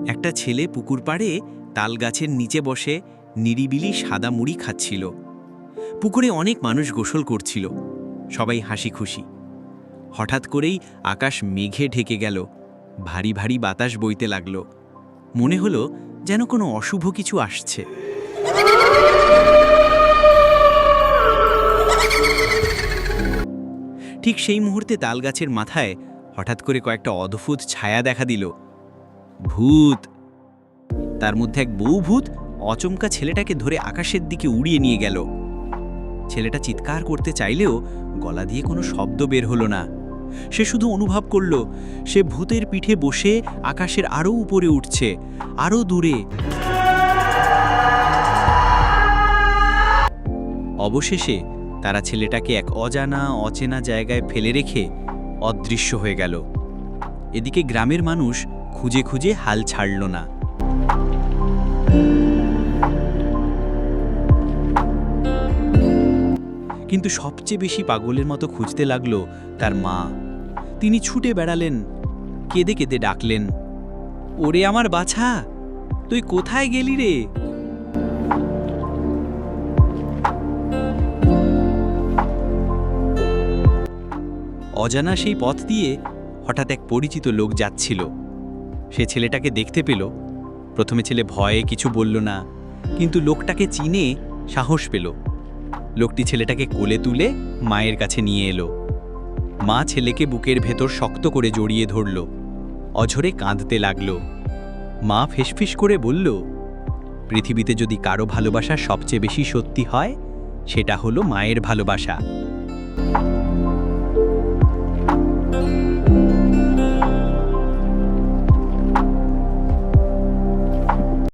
একটা ছেলে পুকুর পাড়ে তাল গাছের নিচে বসে নিরিবিলি সাদা মুড়ি খাচ্ছিল। পুকুরে অনেক মানুষ গোসল করছিল, সবাই হাসি খুশি। হঠাৎ করেই আকাশ মেঘে ঢেকে গেল, ভারী ভারী বাতাস বইতে লাগল। মনে হলো যেন কোনো অশুভ কিছু আসছে। ঠিক সেই মুহূর্তে তালগাছের মাথায় হঠাৎ করে কয়েকটা অদ্ভুত ছায়া দেখা দিল। ভূত! তার মধ্যে এক বউ ভূত অচমকা ছেলেটাকে ধরে আকাশের দিকে উড়িয়ে নিয়ে গেল। ছেলেটা চিৎকার করতে চাইলেও গলা দিয়ে কোনো শব্দ বের হলো না। সে শুধু অনুভব করল সে ভূতের পিঠে বসে আকাশের আরও উপরে উঠছে, আরও দূরে। অবশেষে তারা ছেলেটাকে এক অজানা অচেনা জায়গায় ফেলে রেখে অদৃশ্য হয়ে গেল। এদিকে গ্রামের মানুষ খুঁজে খুঁজে হাল ছাড়ল না। কিন্তু সবচেয়ে বেশি পাগলের মতো খুঁজতে লাগলো তার মা। তিনি ছুটে বেড়ালেন, কেঁদে কেঁদে ডাকলেন, ওরে আমার বাছা, তুই কোথায় গেলি রে? অজানা সেই পথ দিয়ে হঠাৎ এক পরিচিত লোক যাচ্ছিল। সে ছেলেটাকে দেখতে পেল। প্রথমে ছেলে ভয়ে কিছু বলল না, কিন্তু লোকটাকে চিনে সাহস পেল। লোকটি ছেলেটাকে কোলে তুলে মায়ের কাছে নিয়ে এলো। মা ছেলেকে বুকের ভেতর শক্ত করে জড়িয়ে ধরল, অঝরে কাঁদতে লাগল। মা ফিসফিস করে বলল, পৃথিবীতে যদি কারো ভালোবাসা সবচেয়ে বেশি সত্যি হয়, সেটা হলো মায়ের ভালোবাসা।